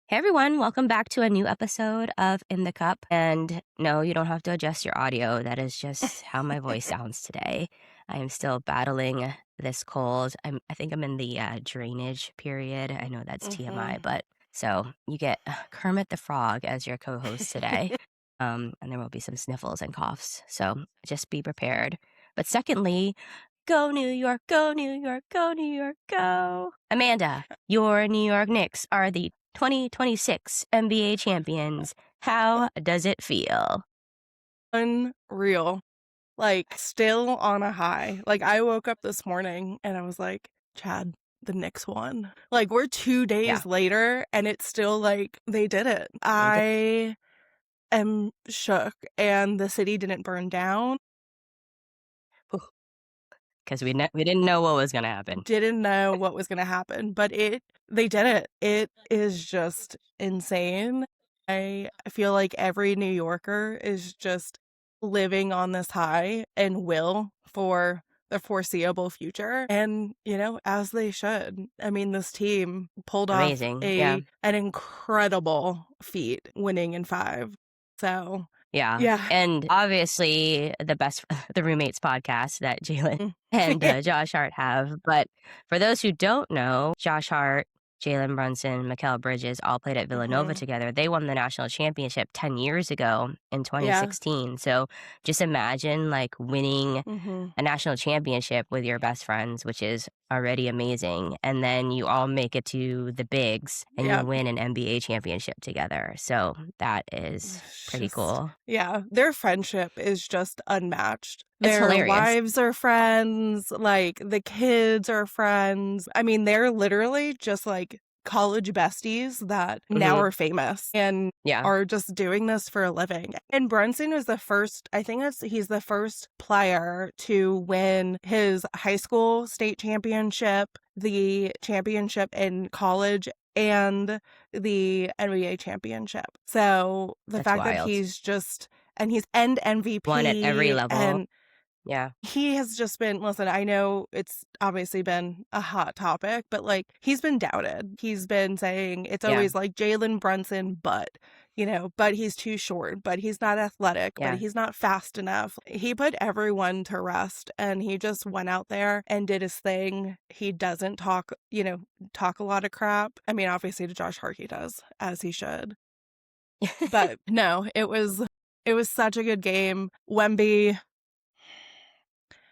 Hey everyone, welcome back to a new episode of In the Cup. And no, you don't have to adjust your audio. That is just how my voice sounds today. I am still battling this cold. I think I'm in the drainage period. I know that's TMI, Mhm. but so you get Kermit the Frog as your co-host today. And there will be some sniffles and coughs. So just be prepared. But secondly, go New York, go New York, go New York, go. Amanda, your New York Knicks are the 2026 NBA champions. How does it feel? Unreal. Like, still on a high. Like, I woke up this morning and I was like, Chad, the Knicks won. Like, we're 2 Yeah, days later and it's still like they did it. they did. I am shook and the city didn't burn down. Because we didn't know what was going to happen. Didn't know what was going to happen, but they did it. It is just insane. I feel like every New Yorker is just living on this high and will for the foreseeable future. And, as they should. I mean, this team pulled off Amazing. Yeah. an incredible feat winning in 5. So, Yeah. yeah. And obviously, the roommates podcast that Jalen Mm. and Josh Hart have. But for those who don't know, Josh Hart, Jalen Brunson, Mikal Bridges all played at Villanova Mhm. together. They won the national championship 10 years ago in Yeah. 2016. So just imagine like winning Mhm. a national championship with your best friends, which is already amazing. And then you all make it to the bigs and you Yeah. win an NBA championship together. So that is It's pretty just, cool. yeah, their friendship is just unmatched. It's Their hilarious. wives are friends, like the kids are friends. I mean, they're literally just like college besties that now Mhm. are famous and Yeah. are just doing this for a living. And Brunson is the first, I think he's the first player to win his high school state championship, the championship in college, and the NBA championship. So the That's fact that wild. and he's end One at every MVP, level. and Yeah. he has just been, listen, I know it's obviously been a hot topic, but like he's been doubted. He's been saying it's Yeah. always like Jalen Brunson, but he's too short, but he's not athletic, but Yeah. he's not fast enough. He put everyone to rest and he just went out there and did his thing. He doesn't talk a lot of crap. I mean, obviously to Josh Hart he does, as he should. But no, it was such a good game. Wemby,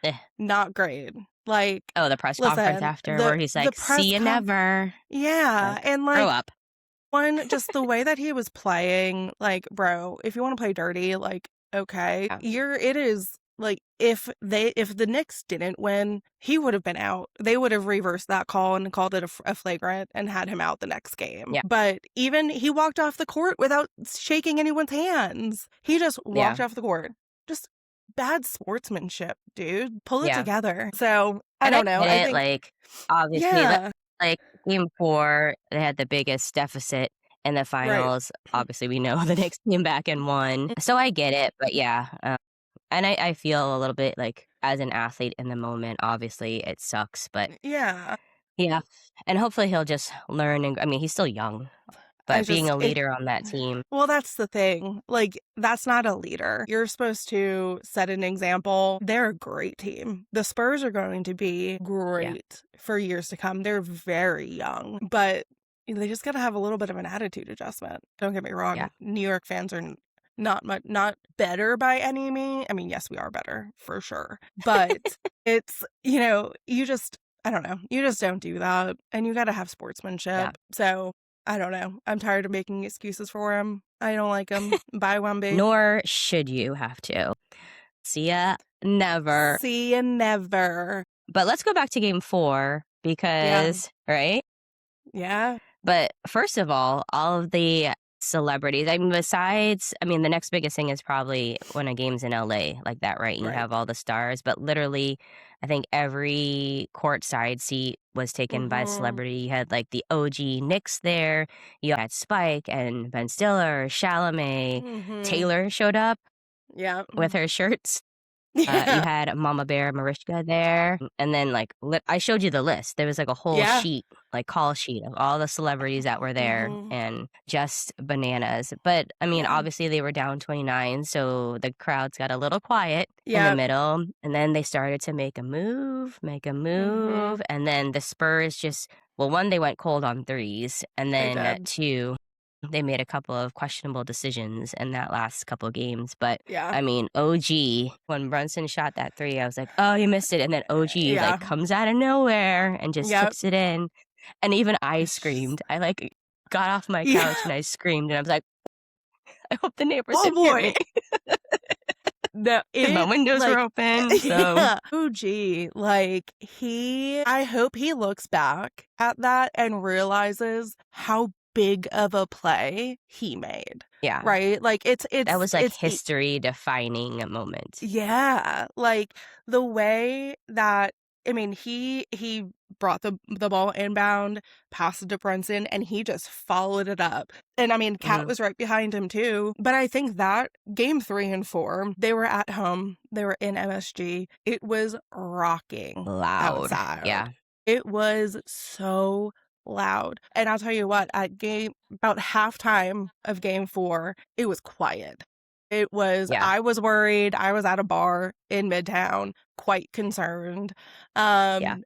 Eh. not great. Like, Oh, the press conference listen, after the where he's the like, press "See you conf never." yeah, Like, and grow like up. just the way that he was playing, like, bro, if you want to play dirty, like, okay, Yeah. it is like if the Knicks didn't win, he would have been out. They would have reversed that call and called it a flagrant and had him out the next game. Yeah. But even he walked off the court without shaking anyone's hands. He just walked Yeah. off the court. Just bad sportsmanship, dude. Pull it Yeah. together. So I And I don't know. get I it, think, like, obviously, yeah, like, game 4, they had the biggest deficit in the right. finals. Obviously, we know the Knicks came back and won. So I get it, but yeah, and I feel a little bit like, as an athlete in the moment, obviously, it sucks, but Yeah. yeah, and hopefully he'll just learn and I mean, he's still young, I but being just a it leader on that team. Well, that's the thing. Like, that's not a leader. You're supposed to set an example. They're a great team. The Spurs are going to be Yeah. great for years to come. They're very young, but they just got to have a little bit of an attitude adjustment. Don't get me Yeah. wrong. New York fans are not better by any means. I mean, yes, we are better for sure, but it's, I don't know. You just don't do that, and you got to have Yeah. sportsmanship. So I don't know. I'm tired of making excuses for him. I don't like him. Bye, Wemby. Nor should you have to. See ya never. See you never. But let's go back to game 4 Yeah. because right? Yeah. But first of all of the celebrities, I mean, the next biggest thing is probably when a game's in LA like that, right? And you Right. have all the stars, but literally, I think every courtside seat was taken by a Mm-hmm. celebrity. You had like the OG Knicks there. You had Spike and Ben Stiller, Chalamet. Mm-hmm. Taylor showed up Yeah. with her shirts. You Yeah. had Mama Bear Mariska there, and then, like, I showed you the list. There was, like, a whole Yeah. sheet, like, call sheet of all the celebrities that were there Mhm. and just bananas. But, I mean, Yeah. obviously, they were down 29, so the crowds got a little quiet in the Yep. middle, and then they started to make a Mhm. move, and then the Spurs just well, 1, they went cold on threes, and They then, did. 2, they made a couple of questionable decisions in that last couple games, but Yeah. I mean, OG, when Brunson shot that 3, I was like, "Oh, you missed it," and then OG, like, Yeah. comes out of nowhere and just Yep. tips it in, and even I It's just screamed. I, like, got off my Yeah. couch and I screamed, and I was like, "I hope the neighbors Oh didn't hear boy. me," No, 'cause my it windows were like open, so yeah. Oh, gee, like, I hope he looks back at that and realizes how big of a play he made, yeah, right? Like, that was, like, it's e history-defining moment. yeah, like, the way that I mean, he brought the ball inbound, passed it to Brunson, and he just followed it up. And, I mean, Cat Mhm. was right behind him too, but I think that game 3 and 4, they were at home, they were in MSG, it was rocking Loud. outside. Yeah, It was so loud, and I'll tell you what, at game about halftime of game 4, it was quiet. It was yeah, I was worried, I was at a bar in Midtown, quite concerned, yeah,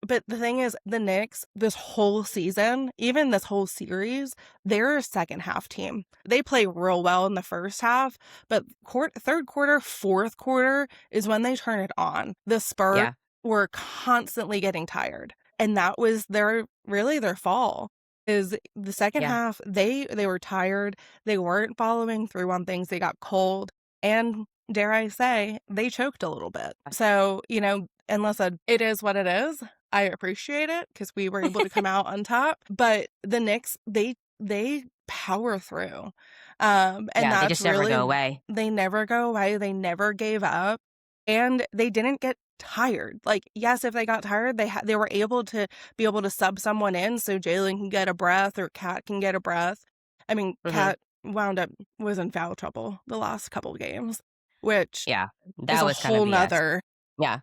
but the thing is, the Knicks, this whole season, even this whole series, they're a second half team. They play real well in the first half, but 3rd quarter, 4th quarter is when they turn it on. The Spurs yeah, were constantly getting tired, and that was their fall. Is the second yeah, half, they were tired, they weren't following through on things, they got cold, and dare I say, they choked a little bit. So, and listen, it is what it is. I appreciate it because we were able to come out on top, but the Knicks, they power through. And yeah, they that's just never really go away. they never go away, they never gave up, and they didn't get tired. Like, yes, if they got tired, they were able to sub someone in so Jalen can get a breath or Cat can get a breath. I mean, Mhm. Cat was in foul trouble the last couple games, which Yeah, is that a was kinda whole BS. nother Yeah,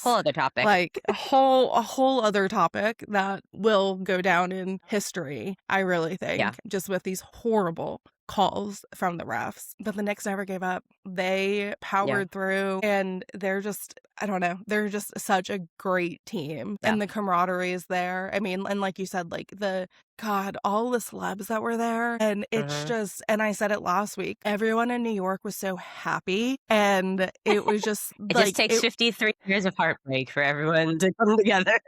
whole yes, other topic. like a whole other topic that will go down in history, I really Yeah, think, just with these horrible calls from the refs. But the Knicks never gave up. They yeah, powered through, and they're just I don't know, they're just such a great team, yeah. and the camaraderie is there. I mean, and like you said, like God, all the celebs that were there, and it's Mhm. just and I said it last week, everyone in New York was so happy, and it was just It just like takes 53 years of heartbreak for everyone to come together.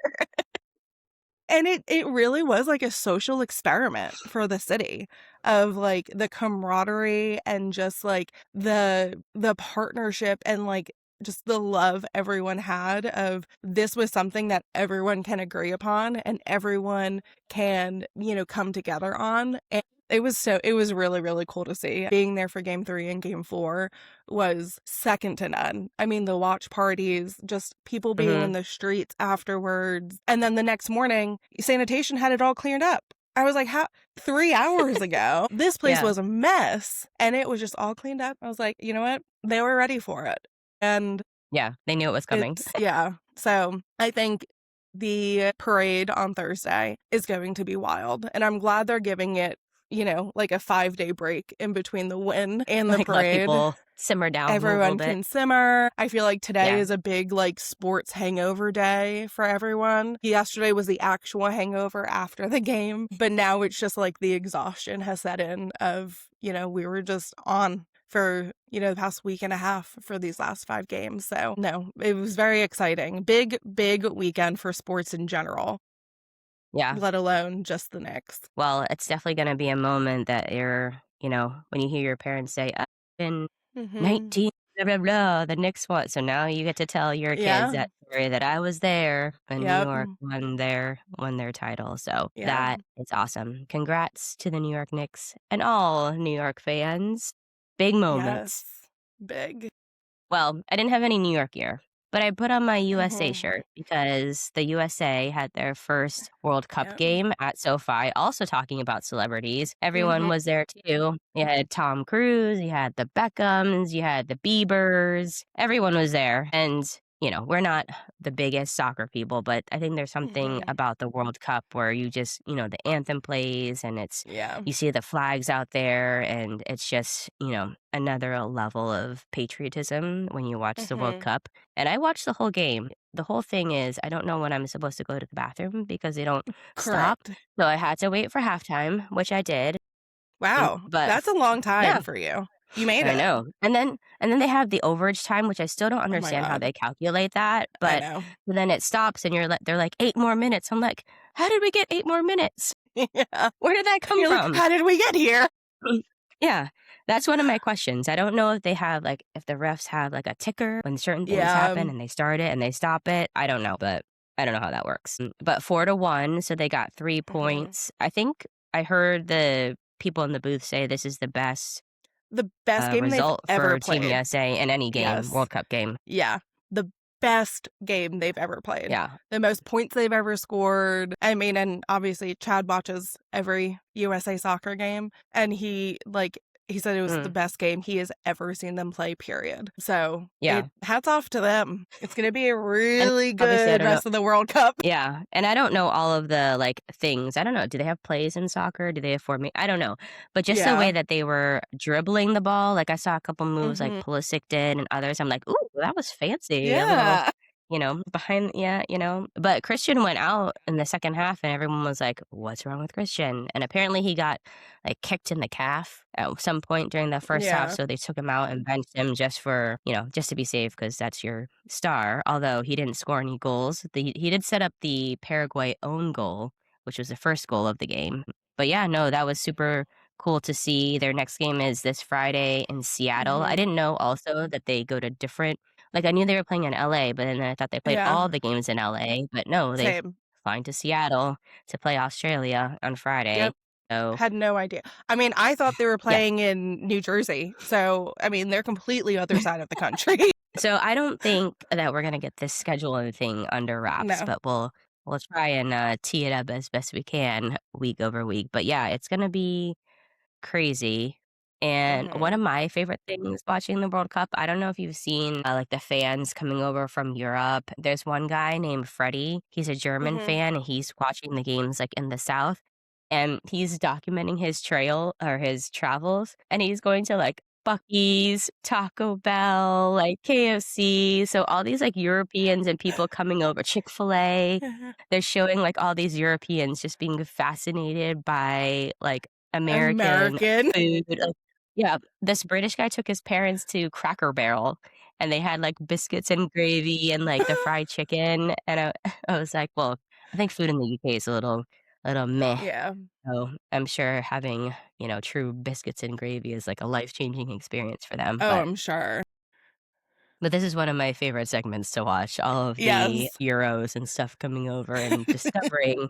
and it really was like a social experiment for the city of like the camaraderie and just like the partnership and like just the love everyone had of this was something that everyone can agree upon and everyone can, come together on. And it was really, really cool to see. Being there for game 3 and game 4 was second to none. I mean, the watch parties, just people being in Mhm. the streets afterwards. And then the next morning, sanitation had it all cleared up. I was like, how 3 hours ago, this place Yeah, was a mess and it was just all cleaned up. I was like, you know what? They were ready for it. And yeah, they knew it was coming. yeah. So I think the parade on Thursday is going to be wild. And I'm glad they're giving it, like a 5-day break in between the win and the Like, let parade. people simmer down a little Everyone bit. can simmer. I feel like today Yeah, is a big like sports hangover day for everyone. Yesterday was the actual hangover after the game, but now it's just like the exhaustion has set in of, we were just on for, the past week and a half for these last 5 games. So, no, it was very exciting. Big, big weekend for sports in general, yeah. let alone just the Knicks. Well, it's definitely gonna be a moment that when you hear your parents say, in Mhm. 19 blah, blah, blah, the Knicks won." So now you get to tell your kids Yeah. that story that I was there when New Yep. York won their title. So Yeah. that is awesome. Congrats to the New York Knicks and all New York fans. Big Yes. moment. Big. Well, I didn't have any New York gear. But I put on my USA Mhm. shirt because the USA had their first World Cup Yep. game at SoFi, also talking about celebrities. Everyone Mhm. was there too. You had Tom Cruise, you had the Beckhams, you had the Biebers. Everyone was there. And, we're not the biggest soccer people, but I think there's something Mhm. about the World Cup where you just, the anthem plays and Yeah. you see the flags out there and it's just, another level of patriotism when you watch the World Mhm. Cup. And I watched the whole game. The whole thing is I don't know when I'm supposed to go to the bathroom because they don't stop. Correct. So I had to wait for halftime, which I did. Wow, But that's a long time yeah, for you. You made I it. know. And then they have the overage time, which I still don't Oh my understand how god. they calculate that. I But know. then it stops and they're like 8 more minutes. I'm like, how did we get 8 more minutes? Yeah. Where did that come You're like, from? "How did we get here?" Mm, yeah, that's one of my questions. I don't know if they have, if the refs have, a ticker when certain things Yeah. happen and they start it and they stop it. I don't know, but I don't know how that works. But 4-1, so they got 3 Mhm. points. I think I heard the people in the booth say this is the best, The best game they've result ever for Team played. USA in any game, Yes. World Cup game. Yeah. The best game they've ever played. Yeah. The most points they've ever scored. I mean, and obviously Chad watches every USA soccer game, and he said it was the Mm, best game he has ever seen them play, period. So, yeah. hats off to them. It's gonna be a And really obviously, I good don't know. rest of the World Cup. Yeah, and I don't know all of the, things. I don't know, do they have plays in soccer? Do they have I don't know, but just the way Yeah. that they were dribbling the ball, I saw a couple moves like Mhm. Pulisic did and others, I'm like, "Ooh, that was fancy." A little, Yeah. behind yeah, but Christian went out in the second half and everyone was like, "What's wrong with Christian?" And apparently he got, kicked in the calf at some point during the first half, Yeah. so they took him out and benched him just for, just to be safe because that's your star, although he didn't score any goals. He did set up the Paraguay own goal, which was the first goal of the game. But yeah, no, that was super cool to see. Their next game is this Friday in Seattle. I Mhm. didn't know also that they go to different, I knew they were playing in LA, but then I thought they played Yeah. all the games in LA. But no, they Same. flying to Seattle to play Australia on Friday. Yep. So Had no idea. I mean, I thought they were yeah. playing in New Jersey, so, I mean, they're completely other side of the country. So I don't think that we're gonna get this scheduling thing under wraps, No. but we'll try and tee it up as best we can week over week. But yeah, it's gonna be crazy. And one Mhm. of my favorite things watching the World Cup, I don't know if you've seen the fans coming over from Europe. There's one guy named Freddie. He's a German Mhm. fan and he's watching the games in the South. And he's documenting his trail or his travels. And he's going to Bucky's, Taco Bell, KFC. So all these Europeans and people coming over, Chick-fil-A. They're showing all these Europeans just being fascinated by American American. food. Yeah, this British guy took his parents to Cracker Barrel and they had biscuits and gravy and the fried chicken. And I was like, well, I think food in the UK is a little meh. Yeah. So I'm sure having, true biscuits and gravy is a life-changing experience for them. Oh, But I'm sure. this is one of my favorite segments to watch, all of the Yes. Euros and stuff coming over and discovering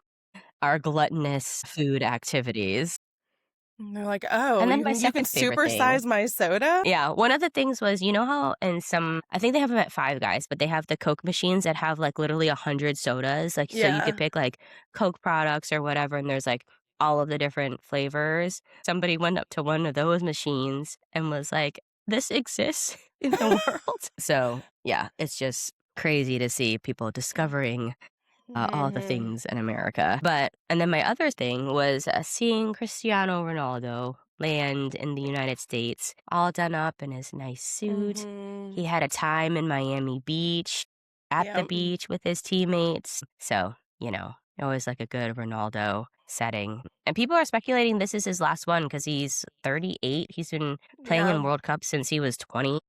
our gluttonous food activities. And they're like, "Oh, And then you my can second favorite thing, supersize my soda?" yeah, one of the things was, how in some, I think they have them at Five Guys, but they have the Coke machines that have literally 100 sodas. So you could Yeah. pick Coke products or whatever, and there's all of the different flavors. Somebody went up to one of those machines and was like, this exists in the world. So yeah, it's just crazy to see people discovering all the Mhm. things in America. And then my other thing was seeing Cristiano Ronaldo land in the United States, all done up in his nice suit. Mhm. He had a time in Miami Beach, at the Yep. beach with his teammates. So, always a good Ronaldo setting. And people are speculating this is his last one because he's 38. He's been playing Yeah. in World Cup since he was 20.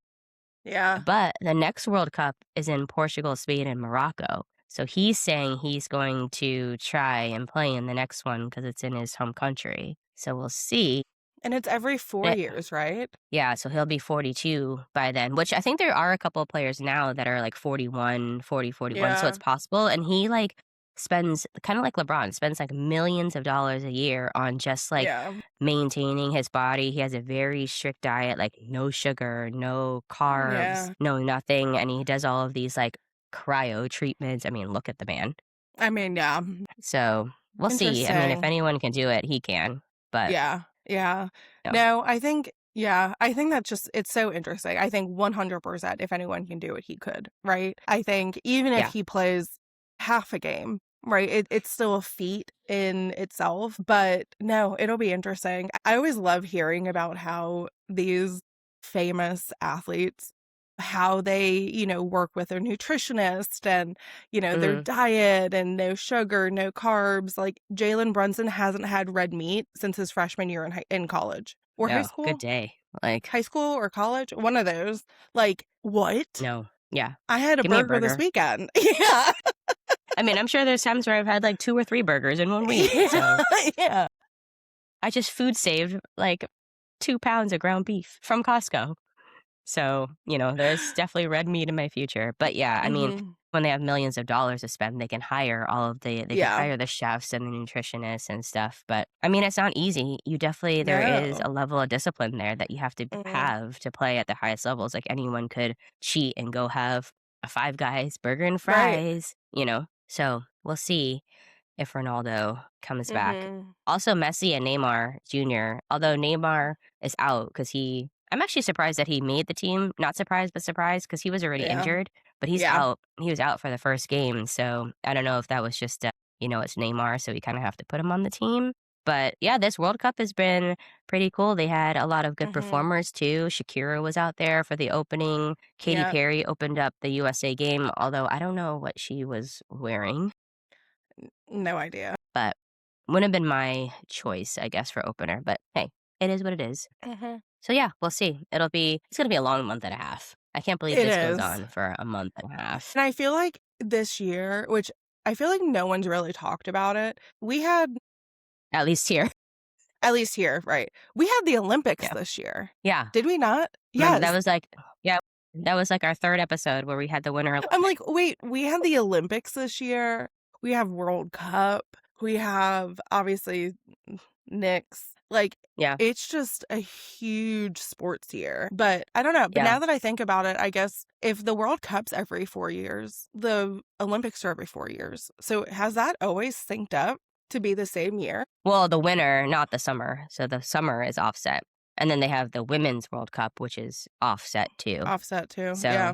Yeah. But the next World Cup is in Portugal, Spain, and Morocco. So he's saying he's going to try and play in the next one because it's in his home country. So we'll see. And it's every 4 Eh, years, right? yeah, so he'll be 42 by then, which I think there are a couple of players now that are 41, 40, 41. So Yeah. it's possible. And he spends kind of like LeBron, spends like millions of dollars a year on just like Yeah. maintaining his body. He has a very strict diet, like no sugar, no carbs, Yeah. no nothing. And he does all of these like cryo treatments. I mean, look at the man. I mean, yeah. So we'll see. I mean, if Interesting. anyone can do it, he can. But Yeah. Yeah. no. No, I think, yeah, I think that's just, it's so interesting. I think 100% if anyone can do it, he could, right? I think even if Yeah. he plays half a game, right, it's still a feat in itself. But no, it'll be interesting. I always love hearing about how these famous athletes, how they, work with their nutritionist and, their Mhm. diet and no sugar, no carbs. Like Jalen Brunson hasn't had red meat since his freshman year in college or high Oh, good school. day. Like, High school or college, one of those. Like, what? no. Yeah. I had a Give me a burger this burger. weekend. Yeah. I mean, I'm sure there's times where I've had like 2 or 3 burgers in one week. So Yeah. I just food saved like 2 pounds of ground beef from Costco. So, there's definitely red meat in my future. But yeah, I mean, Hmm. when they have millions of dollars to spend, they can hire they can Yeah. hire the chefs and the nutritionists and stuff. But I mean, it's not easy. There is No. a level of discipline there that you have to Hmm. have to play at the highest levels. Like anyone could cheat and go have a Five Guys burger and Right. fries. So we'll see if Ronaldo comes back. Hmm. Also, Messi and Neymar Jr., although Neymar is out because I'm actually surprised that he made the team. Not surprised, but surprised because he was already Yeah. injured, but he's Yeah. out. He was out for the first game. So I don't know if that was just, it's Neymar, so we kind of have to put him on the team. But yeah, this World Cup has been pretty cool. They had a lot of good Hmm. performers too. Shakira was out there for the opening. Katy Yeah. Perry opened up the USA game, although I don't know what she was wearing, No idea. but wouldn't have been my choice, I guess, for opener. But hey, it is what it is. Hmm. So yeah, we'll see. It's gonna be a long month and a half. I can't believe It this goes is. on for a month and a half. And I feel like this year, which I feel like no one's really talked about it, we had, At least here. at least here, right? We had the Olympics Yeah. this year. Yeah. Did we not? Remember Yes. that was like our third episode where we had the winter I'm Olympics. like, wait, we had the Olympics this year. We have World Cup. We have obviously Knicks. Like, Yeah. it's just a huge sports year. But I don't know. But Yeah. now that I think about it, I guess if the World Cup's every 4 years, the Olympics are every 4 years. So has that always synced up to be the same year? Well, the winter, not the summer. So the summer is offset. And then they have the Women's World Cup, which is offset too. Offset too. So Yeah.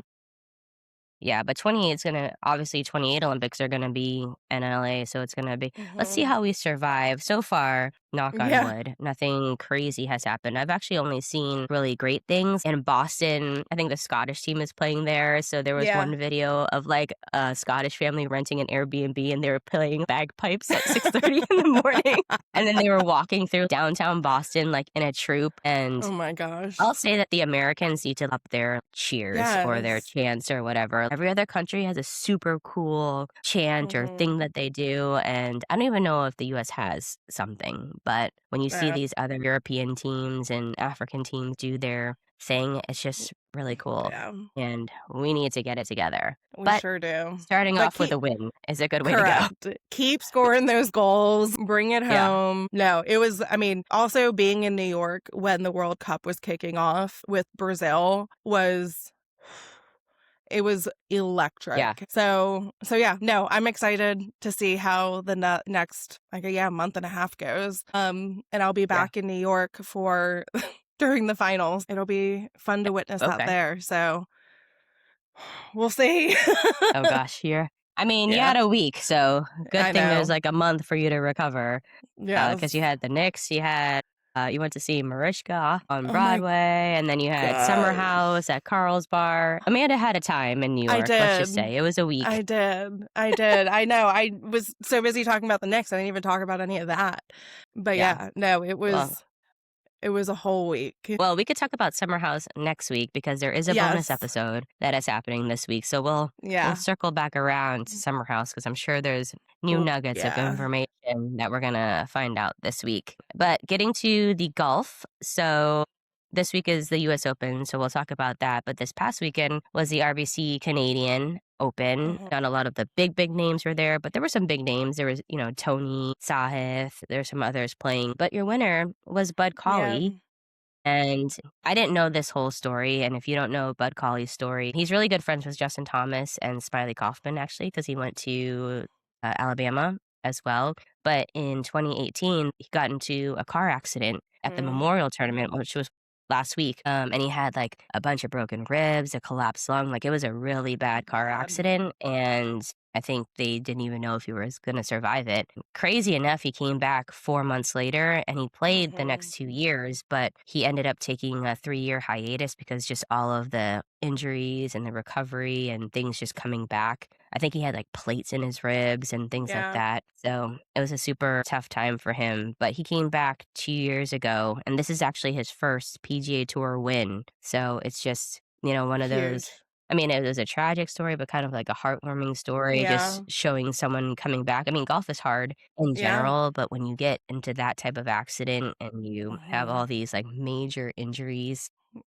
yeah, but 28 Olympics are gonna be in LA, so it's gonna be let's see Hmm. how we survive. So far, knock on Yeah. wood, nothing crazy has happened. I've actually only seen really great things. In Boston, I think the Scottish team is playing there, so there was Yeah. one video of, like, a Scottish family renting an Airbnb, and they were playing bagpipes at 6:30 in the morning, and then they were walking through downtown Boston, like, in a troupe, and Oh my gosh. I'll say that the Americans need to up their cheers or their Yes. chants or whatever. Every other country has a super cool chant or thing Hmm. that they do, and I don't even know if the US has something, but when you see Yeah. these other European teams and African teams do their thing, it's just really cool, Yeah. and we need to get it together. We But sure do. starting But off with keep a win is a good way to go. Correct. Keep scoring those goals. Bring it Yeah. home. No, it was, I mean, also being in New York when the World Cup was kicking off with Brazil it was electric. Yeah. So yeah, no, I'm excited to see how the next, month and a half goes. And I'll be Yeah. back in New York for during the finals. It'll be fun to witness that Okay. there. So we'll see. Oh gosh, you Yeah, had a week, so good I thing there's know. like a month for you to recover. Because you Yes. had the Knicks, you went to see Mariska on Oh my Broadway, and then you had Summer gosh. House at Carl's Bar. Amanda had a time in New I York, let's just did. say. It was a week. I did. I did. I know. I was so busy talking about the Knicks, I didn't even talk about any of that. But Yeah. yeah, no, it Well, was a whole week. well, we could talk about Summer House next week because there is a bonus Yes. episode that is happening this week. So we'll Yeah. circle back around to Summer House because I'm sure there's new nuggets of Yeah. information that we're gonna find out this week. But getting to the golf, so this week is the US Open, so we'll talk about that. But this past weekend was the RBC Canadian Open. Mhm. Not a lot of the big names were there, but there were some big names. There was, Tony, Sahith, there's some others playing. But your winner was Bud Yeah. Cauley. And I didn't know this whole story. And if you don't know Bud Cauley's story, he's really good friends with Justin Thomas and Smiley Kaufman, actually, because he went to Alabama as well. But in 2018, he got into a car accident at the Mm. Memorial Tournament, which was last week. And he had like a bunch of broken ribs, a collapsed lung. Like it was a really bad car God. accident. And I think they didn't even know if he was going to survive it. Crazy enough, he came back 4 months later and he played the next Mhm. 2 years, but he ended up taking a 3 year hiatus because just all of the injuries and the recovery and things just coming back. I think he had like plates in his ribs and things like Yeah. that. So it was a super tough time for him. But he came back 2 years ago, and this is actually his first PGA Tour win. So it's just, one of those. Huge. I mean, it was a tragic story, but kind of like a heartwarming story, just Yeah. showing someone coming back. I mean, golf is hard in Yeah. general, but when you get into that type of accident and you have Mhm. all these like major injuries,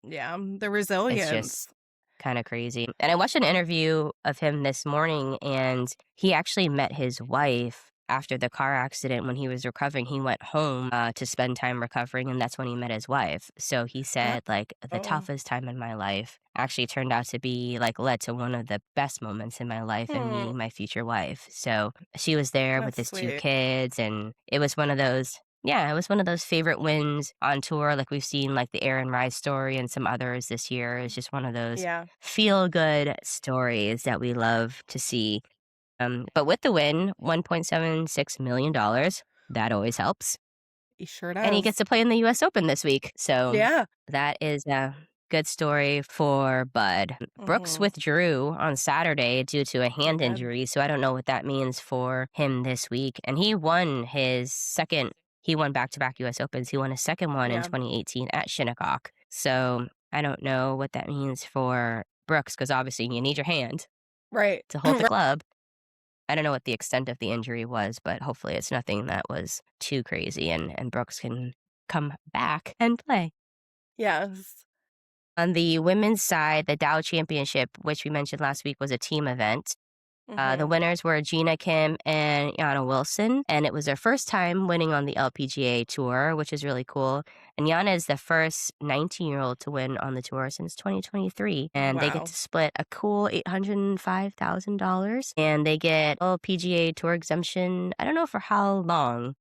Yeah. The it's resilience. just kind of crazy. And I watched an interview of him this morning, and he actually met his wife after the car accident when he was recovering. He went home to spend time recovering, and that's when he met his wife. So he said, like, the Oh. toughest time in my life actually turned out to be like led to one of the best moments in my life and Hmm. meeting my future wife. So she was there with That's his two sweet. kids, and it was one of those. Yeah, it was one of those favorite wins on tour. Like we've seen, like the Aaron Rice story and some others this year. It's just one of those Yeah. feel good stories that we love to see. But with the win, $1.76 million, that always helps. He sure And he does. gets to play in the US Open this week. So Yeah. that is a good story for Bud. Brooks Mhm. withdrew on Saturday due to a He hand did. injury, so I don't know what that means for him this week. And he won back to back US Opens. He won his second one in Yeah. 2018 at Shinnecock. So I don't know what that means for Brooks because obviously you need your hand Right. to hold the club. I don't know what the extent of the injury was, but hopefully it's nothing that was too crazy and Brooks can come back and play. Yes. On the women's side, the Dow Championship, which we mentioned last week, was a team event. The Mhm. winners were Gina Kim and Yana Wilson, and it was their first time winning on the LPGA Tour, which is really cool. And Yana is the first 19-year-old to win on the tour since 2023, and they get Wow. to split a cool $805,000, and they get LPGA Tour exemption. I don't know for how long.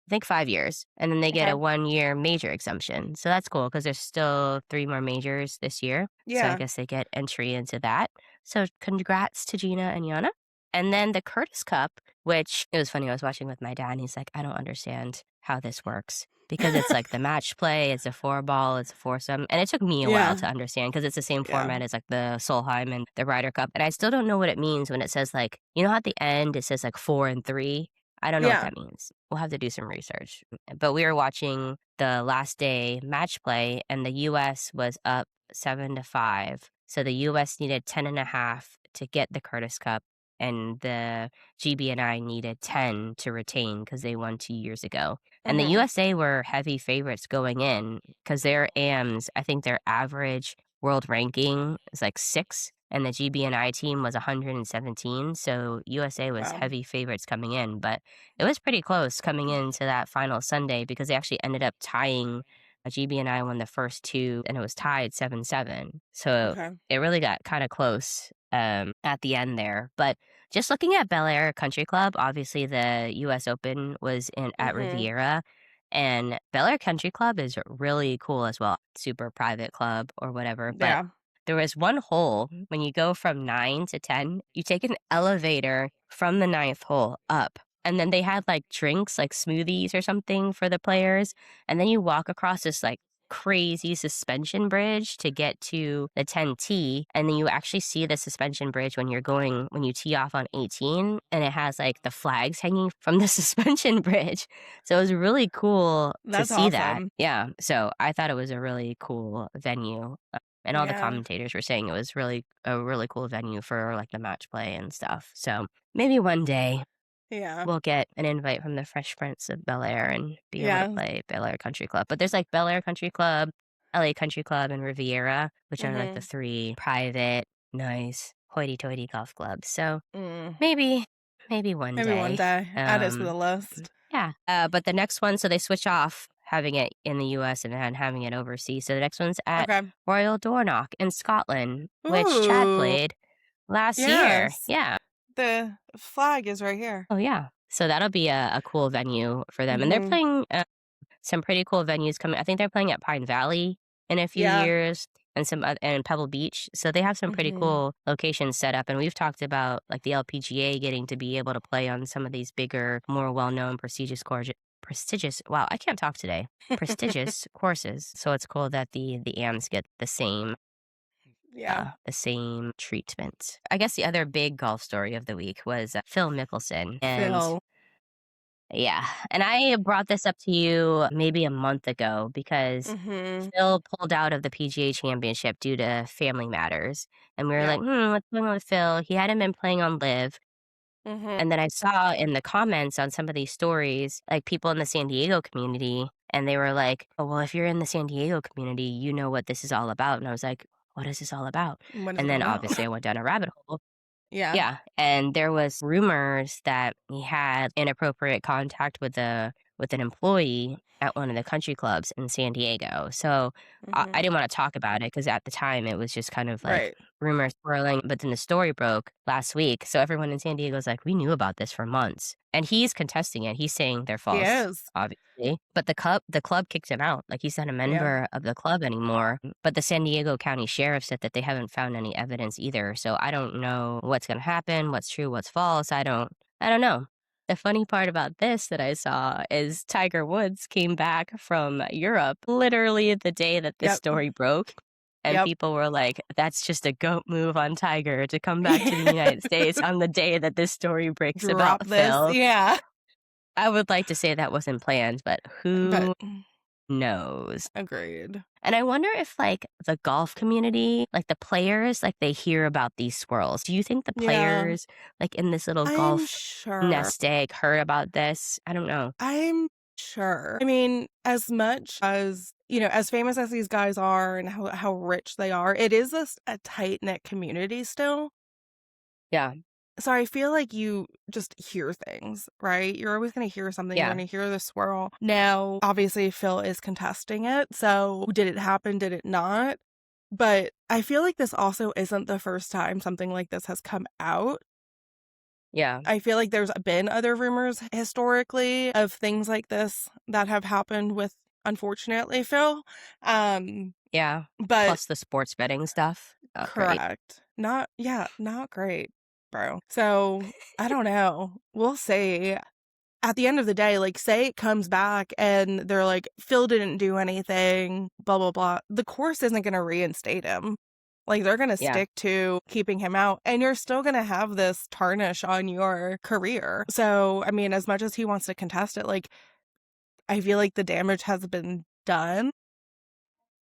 I think 5 years, and then they get Okay. a 1 year major exemption. So that's cool because there's still three more majors this year. So I Yeah. guess they get entry into that. So congrats to Gina and Yana. And then the Curtis Cup, which it was funny, I was watching with my dad, and he's like, I don't understand how this works because it's like the match play, it's a four ball, it's a foursome. And it took me a while Yeah. to understand because it's the same Yeah. format as like the Solheim and the Ryder Cup. And I still don't know what it means when it says like, how at the end it says like 4 and 3. I don't know what Yeah. that means. We'll have to do some research. But we were watching the last day match play, and the US was up 7-5. So the US needed 10.5 to get the Curtis Cup, and the GB&I needed 10 to retain because they won 2 years ago. And the Mhm. USA were heavy favorites going in because their AMs, I think their average world ranking is like 6, and the GB&I team was 117. So USA was Wow. heavy favorites coming in, but it was pretty close coming into that final Sunday because they actually ended up tying. GB&I won the first two, and it was tied 7-7. So Okay. it really got kind of close at the end there. But just looking at Bel Air Country Club, obviously the US Open was in at Mhm. Riviera, and Bel Air Country Club is really cool as well. Super private club or whatever. But Yeah. there was one hole when you go from 9 to 10, you take an elevator from the ninth hole up. And then they had like drinks, like smoothies or something for the players. And then you walk across this like crazy suspension bridge to get to the 10T, and then you actually see the suspension bridge when you tee off on 18, and it has like the flags hanging from the suspension bridge. So it was really cool to That's see that. awesome. Yeah, so I thought it was a really cool venue. And all the Yeah. commentators were saying it was really a really cool venue for like the match play and stuff. So maybe one day Yeah. we'll get an invite from the Fresh Prince of Bel Air and be able to Yeah. play Bel Air Country Club. But there's like Bel Air Country Club, LA Country Club and Riviera, which are like the Mhm. 3 private, nice, hoity-toity golf clubs. So Mm. maybe, maybe one Maybe one day. day. Add it to the list. Yeah. But the next one, so they switch off having it in the US and then having it overseas. So the next one's at Okay. Royal Dornoch in Scotland, which Chad Ooh, played last year. yes. Yeah. The flag is right here. Oh, yeah. So that'll be a cool venue for them. And they're Mhm. playing some pretty cool venues coming. I think they're playing at Pine Valley in a few Yeah. years and and Pebble Beach. So they have some pretty Mhm. cool locations set up. And we've talked about like the LPGA getting to be able to play on some of these bigger, more well-known, prestigious. Wow, I can't talk today. Prestigious courses. So it's cool that the AMs get Yeah. the same treatment. I guess the other big golf story of the week was Phil Mickelson. And Phil. yeah, and I brought this up to you maybe a month ago because Mhm. Phil pulled out of the PGA Championship due to family matters, and we were Yeah. like, what's going on with Phil? He hadn't been playing on Live, Mhm. and then I saw in the comments on some of these stories, like people in the San Diego community, and they were like, "Oh, well, if you're in the San Diego community, you know what this is all about." And I was like, "What is this all about?" What is And it all then about? obviously I went down a rabbit hole. Yeah. Yeah, and there was rumors that he had inappropriate contact with an employee at one of the country clubs in San Diego. So I Mhm. didn't want to talk about it because at the time it was just kind of like Right. rumors swirling. But then the story broke last week, so everyone in San Diego is like, "We knew about this for months," and he's contesting it. He's saying they're He false, is. obviously. But the club kicked him out. Like he's not a Yeah. member of the club anymore. But the San Diego County Sheriff said that they haven't found any evidence either. So I don't know what's gonna happen, what's true, what's false. I don't know. The funny part about this that I saw is Tiger Woods came back from Europe literally the day that this Yep. story broke. And Yep. people were like, that's just a goat move on Tiger to come back to the United States on the day that this story breaks Drop about this. Phil. Yeah. I would like to say that wasn't planned, but But who knows? agreed. And I wonder if, like, the golf community, like the players, like they hear about these swirls. Do you think the Yeah. players, like in this little I'm golf sure. nest egg, heard about this? I don't know. I'm sure. I mean, as much as, as famous as these guys are and how rich they are, it is a tight-knit community still. Yeah. So I feel like you just hear things, right? You're always going to hear something. You're Yeah. going to hear the swirl. Now, obviously, Phil is contesting it. So did it happen? Did it not? But I feel like this also isn't the first time something like this has come out. Yeah. I feel like there's been other rumors historically of things like this that have happened with, unfortunately, Phil. Yeah. But Plus the sports betting stuff. Not great. correct. Not great, bro. So I don't know. We'll see. At the end of the day, like, say it comes back and they're like, Phil didn't do anything, blah, blah, blah. The course isn't going to reinstate him. Like, they're going to Yeah. stick to keeping him out, and you're still going to have this tarnish on your career. So, I mean, as much as he wants to contest it, like, I feel like the damage has been done.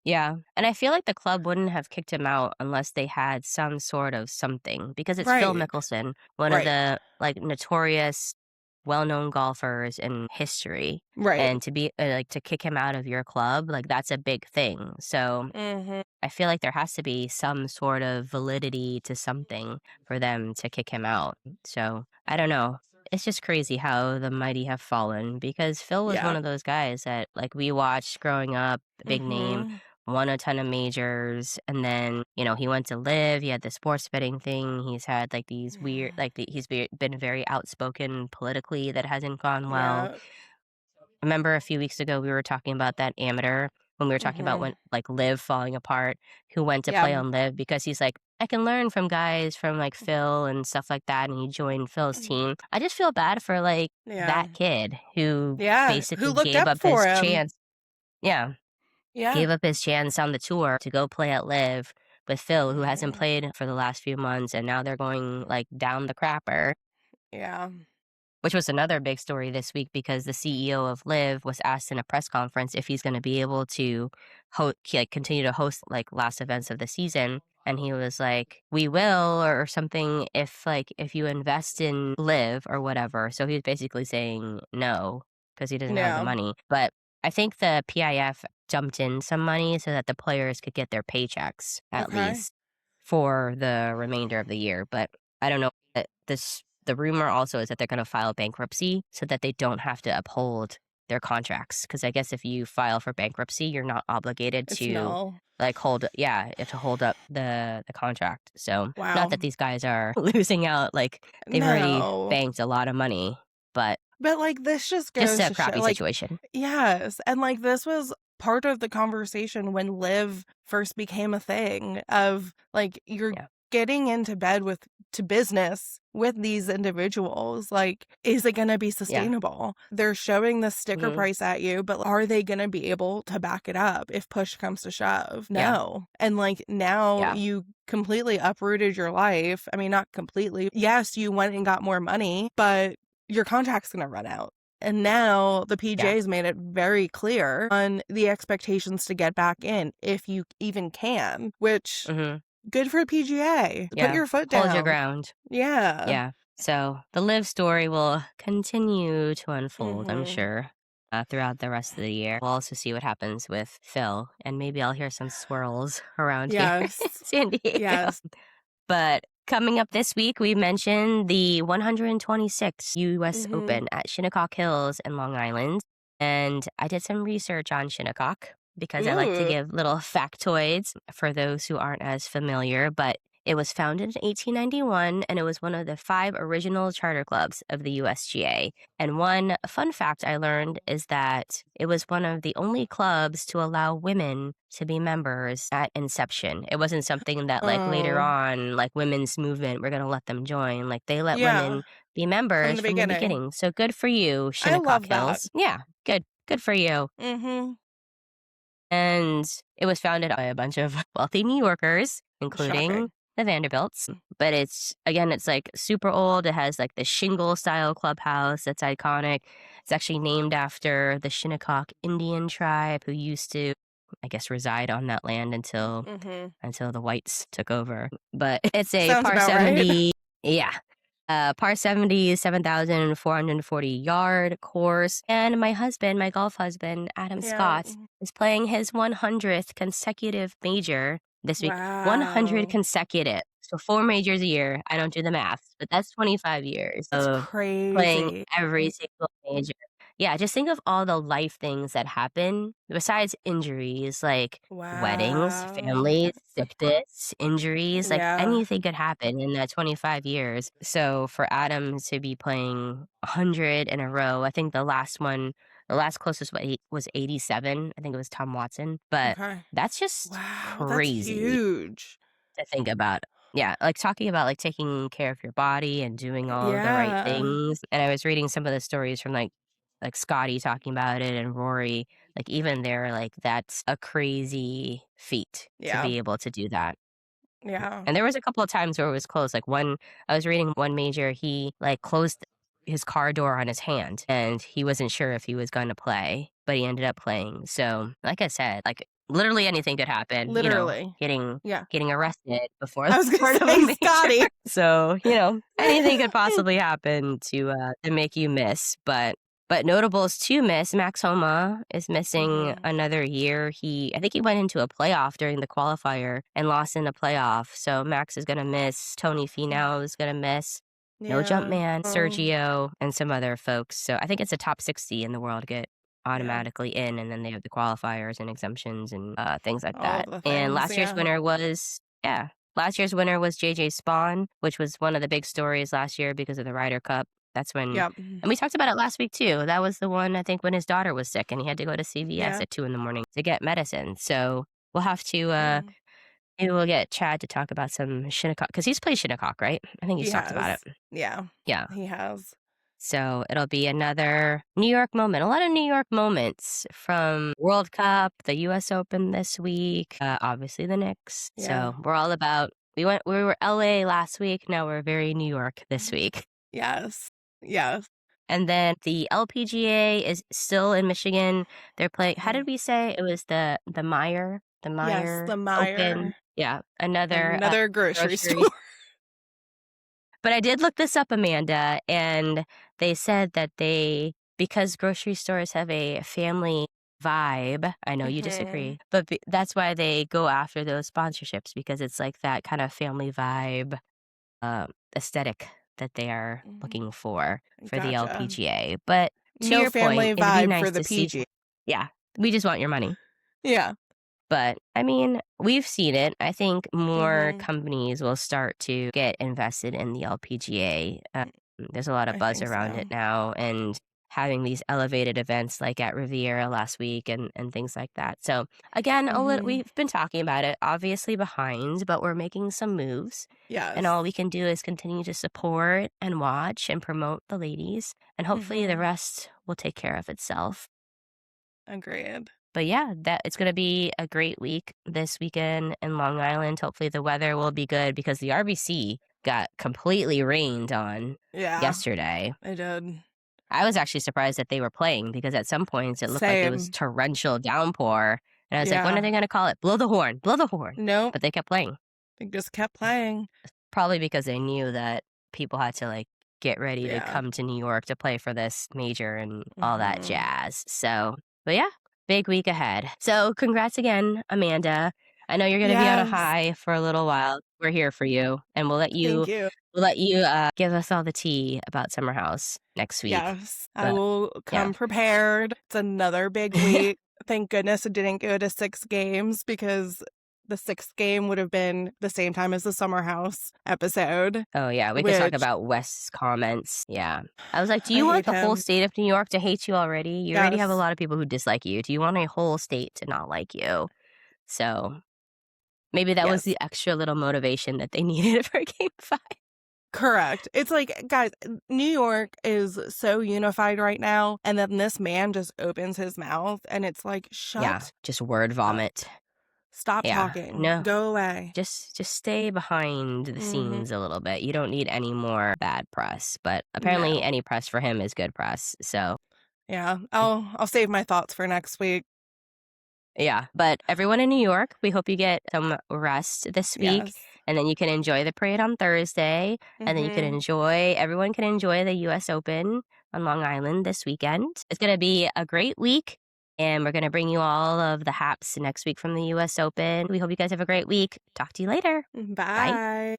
Yeah. And I feel like the club wouldn't have kicked him out unless they had some sort of something because it's Phil Right. Mickelson, one of Right. the like notorious well-known golfers in history. Right. And to be like to kick him out of your club, like that's a big thing. So Mm-hmm. I feel like there has to be some sort of validity to something for them to kick him out. So I don't know. It's just crazy how the mighty have fallen because Phil was one Yeah. of those guys that like we watched growing up, big name, Mm-hmm. won a ton of majors, and then he went to live. He had the sports betting thing. He's had like these weird, like been very outspoken politically that hasn't gone well. Yeah. Remember a few weeks ago we were talking about that amateur when we were talking about Mm-hmm. when like Live falling apart, who went to Yeah. play on Live because he's like, I can learn from guys from like Phil and stuff like that, and he joined Phil's team. I just feel bad for like Yeah. that kid who Yeah. Who basically looked gave up up for his him. chance. Yeah, Yeah. gave up his chance on the tour to go play at Live with Phil, who hasn't Mm-hmm. played for the last few months, and now they're going like down the crapper. Yeah. Which was another big story this week because the CEO of Live was asked in a press conference if he's going to be able to continue to host like last events of the season, and he was like, "We will," or something if you invest in Live or whatever. So he was basically saying no because he doesn't have the Yeah. money. But I think the PIF dumped in some money so that the players could get their paychecks at Okay. least for the remainder of the year. But I don't know. The rumor also is that they're going to file bankruptcy so that they don't have to uphold their contracts. Because I guess if you file for bankruptcy, you're not obligated It's to null. you have to hold up the contract. So not Wow. that these guys are losing out, like they've already No. banked a lot of money, but But, like, this just just goes a to show, crappy like, situation. yes, and, like, this was part of the conversation when Live first became a thing of, like, you're Yeah. getting into bed with to business with these individuals, like, is it gonna be Yeah. sustainable? They're showing the sticker Hmm. price at you, but are they gonna be able to back it up if push comes to shove? Yeah. No. And, like, now Yeah. you completely uprooted your life. I mean, not completely. Yes, you went and got more money, but your contract's gonna run out. And now the Yeah. PGA's made it very clear on the expectations to get back in if you even can, which Hmm. good for PGA. Put Yeah. your foot Hold your down. ground. Yeah. Yeah. So the live story will continue to unfold, I'm Mhm. sure, throughout the rest of the year. We'll also see what happens with Phil, and maybe I'll hear some swirls around here in Yes. San Diego. Yes. But coming up this week, we mentioned the 126th U.S. Mhm. Open at Shinnecock Hills in Long Island. And I did some research on Shinnecock because I like to Ooh. give little factoids for those who aren't as familiar. But it was founded in 1891 and it was one of the 5 original charter clubs of the USGA. And one fun fact I learned is that it was one of the only clubs to allow women to be members at inception. It wasn't something that, like, later Oh. on, like, women's movement, we're going to let them join. Like, they let Yeah. women be From members the from the beginning. beginning. So good for you, I Shinnecock love that. Hills. Yeah, good. Good for you. Mhm. And it was founded by a bunch of wealthy New Yorkers, including Shocking. the Vanderbilts. But it's like super old. It has like the shingle style clubhouse that's iconic. It's actually named after the Shinnecock Indian tribe who used to, I guess, reside on that land Mhm. until the whites took over. But it's a Sounds par about right. 70. Yeah. Par 70, 7,440-yard course. And my husband, my golf husband, Adam Yeah. Scott, is playing his 100th consecutive major this week. 100 Wow. consecutive. So 4 majors a year. I don't do the math, but that's 25 years That's of playing crazy. every single major. Yeah, just think of all the life things that happen besides injuries, like weddings, Wow. families, sickness, injuries, like Yeah. anything could happen in that 25 years. So for Adam to be playing 100 in a row, I think the last closest was 87. I think it was Tom Watson, but Okay. that's just Wow, that's crazy huge. to think about. Yeah, like talking about like taking care of your body and doing all of the right Yeah. things. And I was reading some of the stories from like Scotty talking about it and Rory, like even they're like that's a crazy feat to Yeah. be able to do that. Yeah. And there was a couple of times where it was close. Like one, I was reading one major, he like closed his car door on his hand and he wasn't sure if he was going to play, but he ended up playing. So, like I said, like literally anything could happen, Literally. getting Yeah. getting arrested before I the was gonna start of a say major. Scotty. So, anything could possibly happen to make you miss, but notables to miss, Max Homa is missing Mhm. another year. I think he went into a playoff during the qualifier and lost in the playoff. So Max is going to miss. Tony Finau is going to miss. No jump Yeah. man, Sergio, and some other folks. So I think it's a top 60 in the world get Yeah. automatically in, and then they have the qualifiers and exemptions and things like All that. of the And things, yeah. last year's winner was JJ Spawn, which was one of the big stories last year because of the Ryder Cup. That's when Yep. and we talked about it last week too. That was the one I think when his daughter was sick and he had to go to CVS Yeah. at 2 in the morning to get medicine. So we'll have to Mhm. maybe we'll get Chad to talk about some Shinnecock because he's played Shinnecock, right? I think He he's talked about has. it. Yeah. Yeah. He has. So it'll be another New York moment. A lot of New York moments from World Cup, the US Open this week, obviously the Knicks. Yeah. So we're all about we were LA last week, now we're very New York this week. Yes. Yes. And then the LPGA is still in Michigan. They're playing. How Mhm. did we say it was the Yes, Meyer the Open? Meyer. Yeah, another Another grocery grocery. store. But I did look this up, Amanda, and they said that because grocery stores have a family vibe. I know you Mhm. disagree, but that's why they go after those sponsorships because it's like that kind of family vibe aesthetic that they are Mhm. looking for the Gotcha. LPGA. But to No your point, family it'd be vibe for nice the to see. PG. Yeah, we just want your money. Yeah. But I mean, we've seen it. I think more Mhm. companies will start to get invested in the LPGA. There's a lot of I buzz think around so. it now, and having these elevated events like at Riviera last week and things like that. So again, Mhm. we've been talking about it. Obviously behind, but we're making some moves, and Yes. all we can do is continue to support and watch and promote the ladies, and hopefully the Mhm. rest will take care of itself. Agreed. But yeah, that it's gonna be a great week this weekend in Long Island. Hopefully the weather will be good because the RBC got completely rained on Yeah, yesterday. I did. I was actually surprised that they were playing because at some points it looked like it was Same. torrential downpour. And I was like, when are Yeah. they gonna call it? Blow the horn, blow the horn. Nope. But they kept playing. They just kept playing. Probably because they knew that people had to like get ready to Yeah. come to New York to play for this major and all that Mhm. jazz. So, but yeah, big week ahead. So, congrats again, Amanda. I know you're going to be on a Yes. high for a little while. We're here for you, and Thank you. we'll let you give us all the tea about Summer House next week. Yes. I But will yeah, come prepared. It's another big week. Thank goodness it didn't go to 6 games because the 6th game would have been the same time as the Summer House episode, oh yeah, we could talk which about Wes's comments. Yeah, I was like, do I you want hate the whole him. state of New York to hate you already? You already have a Yes. lot of people who dislike you. Do you want a whole state to not like you? So maybe that was Yes. the extra little motivation that they needed for Game 5. Correct. It's like, guys, New York is so unified right now, and then this man just opens his mouth and it's like, Yeah, "Shut just word up. vomit. Stop Yeah, talking. no, Go away." just stay behind the Mhm. scenes a little bit. You don't need any more bad press, but apparently No. any press for him is good press. So Yeah. I'll save my thoughts for next week. yeah, but everyone in New York, we hope you get some rest this week, Yes. and then you can enjoy the parade on Thursday, and then Mhm. everyone can enjoy the US Open on Long Island this weekend. It's going to be a great week, and we're going to bring you all of the haps next week from the US Open. We hope you guys have a great week. Talk to you later. Bye. Bye.